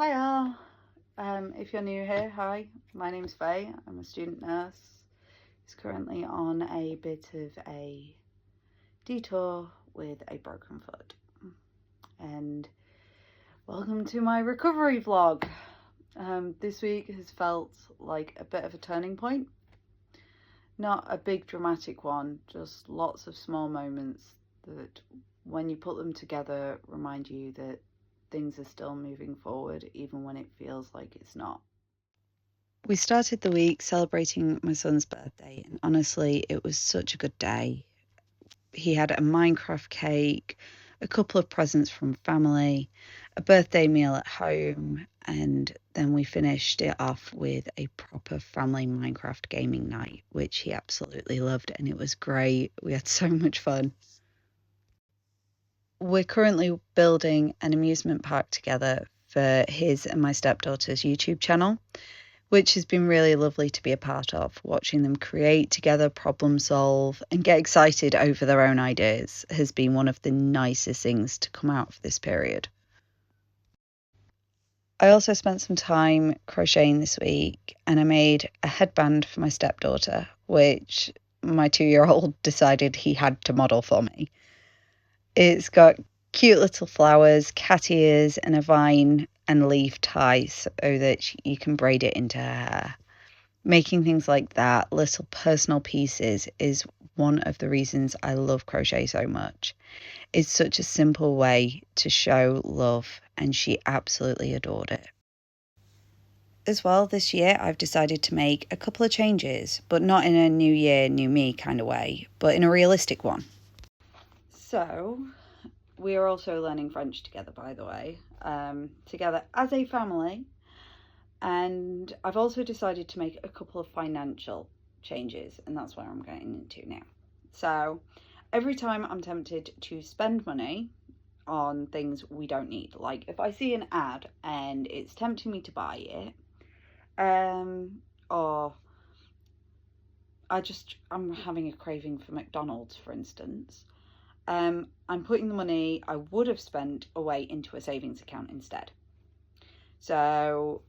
Hiya! If you're new here, hi, my name's Faye. I'm a student nurse who's currently on a bit of a detour with a broken foot. And welcome to my recovery vlog. This week has felt like a bit of a turning point. Not a big dramatic one, just lots of small moments that when you put them together remind you that things are still moving forward even when it feels like it's not. We started the week celebrating my son's birthday, and honestly it was such a good day. He had a Minecraft cake, a couple of presents from family, a birthday meal at home, and then we finished it off with a proper family Minecraft gaming night, which he absolutely loved, and it was great. We had so much fun. We're currently building an amusement park together for his and my stepdaughter's YouTube channel, which has been really lovely to be a part of. Watching them create together, problem solve, and get excited over their own ideas has been one of the nicest things to come out of this period. I also spent some time crocheting this week, and I made a headband for my stepdaughter, which my 2-year-old decided he had to model for me. It's got cute little flowers, cat ears, and a vine and leaf tie so that you can braid it into her hair. Making things like that, little personal pieces, is one of the reasons I love crochet so much. It's such a simple way to show love, and she absolutely adored it. As well, this year I've decided to make a couple of changes, but not in a new year, new me kind of way, but in a realistic one. So, we are also learning French together, by the way, together as a family. And I've also decided to make a couple of financial changes, and that's where I'm getting into now. So, every time I'm tempted to spend money on things we don't need, like if I see an ad and it's tempting me to buy it, or I'm having a craving for McDonald's, for instance, I'm putting the money I would have spent away into a savings account instead. So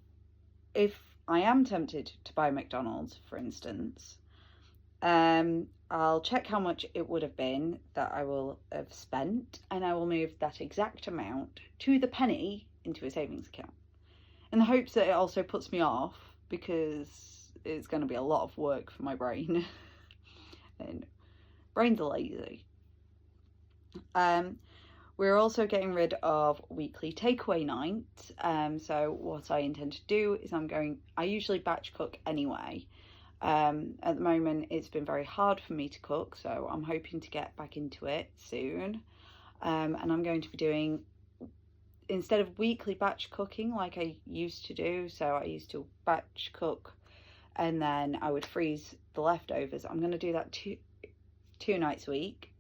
if I am tempted to buy McDonald's, for instance, I'll check how much it would have been that I will have spent, and I will move that exact amount to the penny into a savings account, in the hopes that it also puts me off, because it's going to be a lot of work for my brain. And brains are lazy. We're also getting rid of weekly takeaway nights. So what I intend to do is I usually batch cook anyway. At the moment it's been very hard for me to cook, so I'm hoping to get back into it soon. And I'm going to be doing, instead of weekly batch cooking like I used to do, so I used to batch cook and then I would freeze the leftovers, I'm going to do that two nights a week,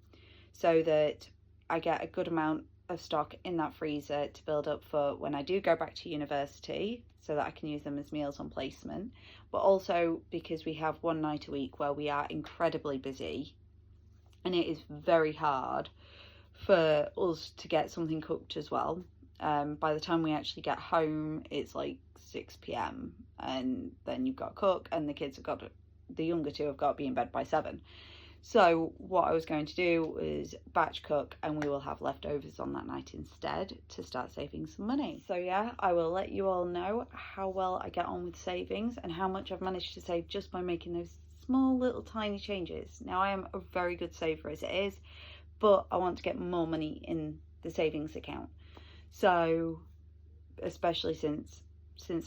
so that I get a good amount of stock in that freezer to build up for when I do go back to university, so that I can use them as meals on placement, but also because we have one night a week where we are incredibly busy and it is very hard for us to get something cooked as well. By the time we actually get home, it's like 6 p.m. and then you've got to cook, and the younger two have got to be in bed by 7. So what I was going to do was batch cook, and we will have leftovers on that night instead to start saving some money. So yeah, I will let you all know how well I get on with savings and how much I've managed to save just by making those small little tiny changes. Now, I am a very good saver as it is, but I want to get more money in the savings account. So especially since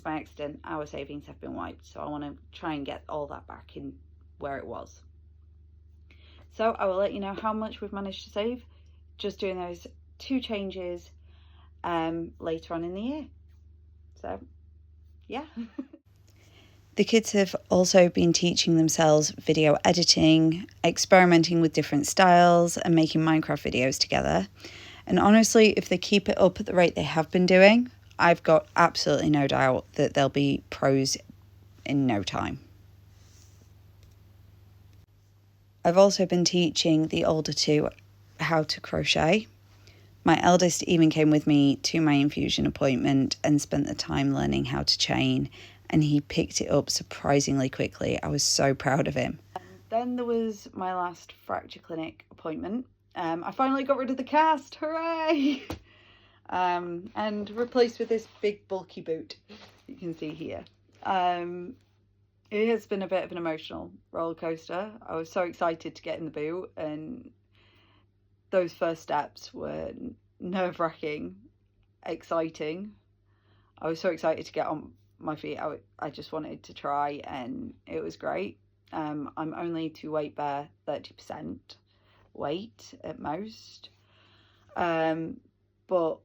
my accident, our savings have been wiped, so I want to try and get all that back in where it was. So I will let you know how much we've managed to save just doing those 2 changes later on in the year. So yeah. The kids have also been teaching themselves video editing, experimenting with different styles, and making Minecraft videos together. And honestly, if they keep it up at the rate they have been doing, I've got absolutely no doubt that they'll be pros in no time. I've also been teaching the older two how to crochet. My eldest even came with me to my infusion appointment and spent the time learning how to chain, and he picked it up surprisingly quickly. I was so proud of him. Then there was my last fracture clinic appointment. I finally got rid of the cast, hooray! And replaced with this big bulky boot you can see here. It has been a bit of an emotional roller coaster. I was so excited to get in the boot, and those first steps were nerve-wracking, exciting. I was so excited to get on my feet. I just wanted to try, and it was great. I'm only to weight bear 30% weight at most. But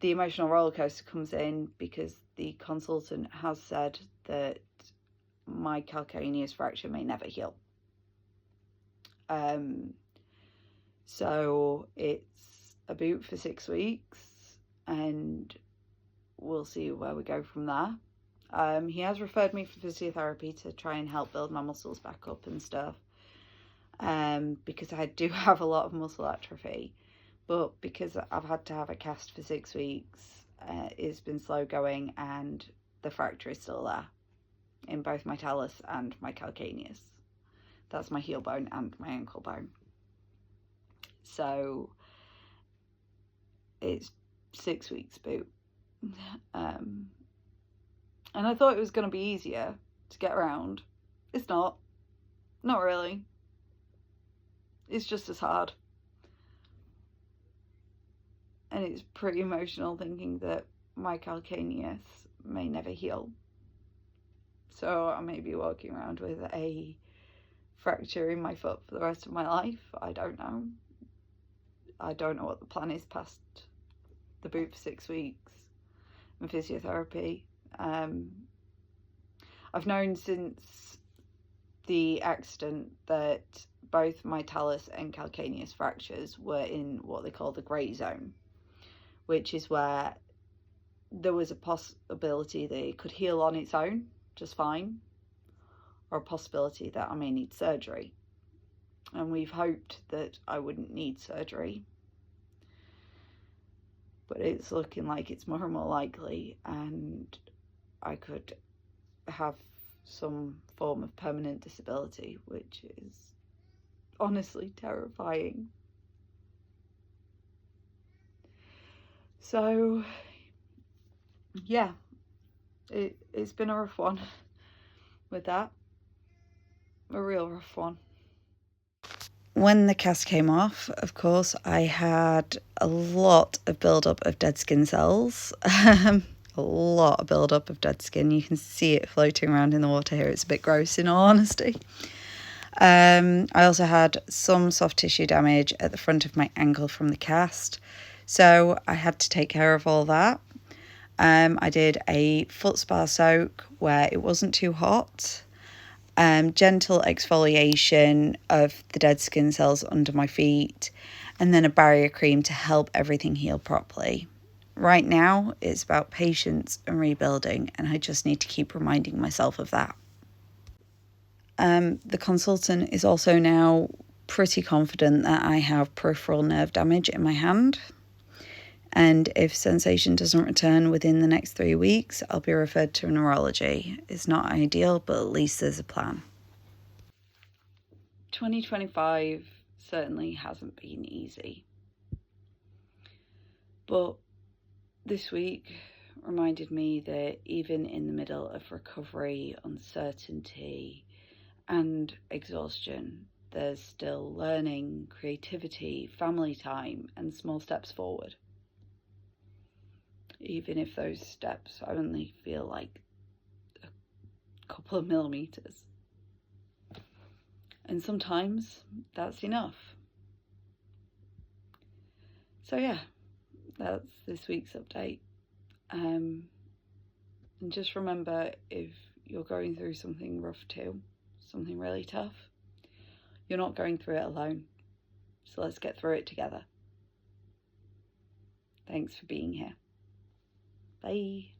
the emotional roller coaster comes in because the consultant has said that my calcaneus fracture may never heal. So it's a boot for 6 weeks, and we'll see where we go from there. He has referred me for physiotherapy to try and help build my muscles back up and stuff, because I do have a lot of muscle atrophy, but because I've had to have a cast for 6 weeks, it's been slow going, and the fracture is still there in both my talus and my calcaneus. That's my heel bone and my ankle bone. So it's 6 weeks boot. And I thought it was going to be easier to get around. It's not. Not really. It's just as hard. And it's pretty emotional thinking that my calcaneus may never heal. So I may be walking around with a fracture in my foot for the rest of my life. I don't know. I don't know what the plan is past the boot for 6 weeks and physiotherapy. I've known since the accident that both my talus and calcaneus fractures were in what they call the grey zone, which is where there was a possibility they could heal on its own just fine, or a possibility that I may need surgery. And we've hoped that I wouldn't need surgery, but it's looking like it's more and more likely, and I could have some form of permanent disability, which is honestly terrifying. So yeah, it's been a rough one with that, a real rough one. When the cast came off, of course, I had a lot of build-up of dead skin cells. A lot of build-up of dead skin. You can see it floating around in the water here. It's a bit gross, in all honesty. I also had some soft tissue damage at the front of my ankle from the cast, so I had to take care of all that. I did a foot spa soak where it wasn't too hot. Gentle exfoliation of the dead skin cells under my feet, and then a barrier cream to help everything heal properly. Right now, it's about patience and rebuilding, and I just need to keep reminding myself of that. The consultant is also now pretty confident that I have peripheral nerve damage in my hand, and if sensation doesn't return within the next 3 weeks, I'll be referred to neurology. It's not ideal, but at least there's a plan. 2025 certainly hasn't been easy, but this week reminded me that even in the middle of recovery, uncertainty, and exhaustion, there's still learning, creativity, family time, and small steps forward. Even if those steps only feel like a couple of millimeters. And sometimes that's enough. So yeah, that's this week's update. And just remember, if you're going through something rough too, something really tough, you're not going through it alone. So let's get through it together. Thanks for being here. Bye.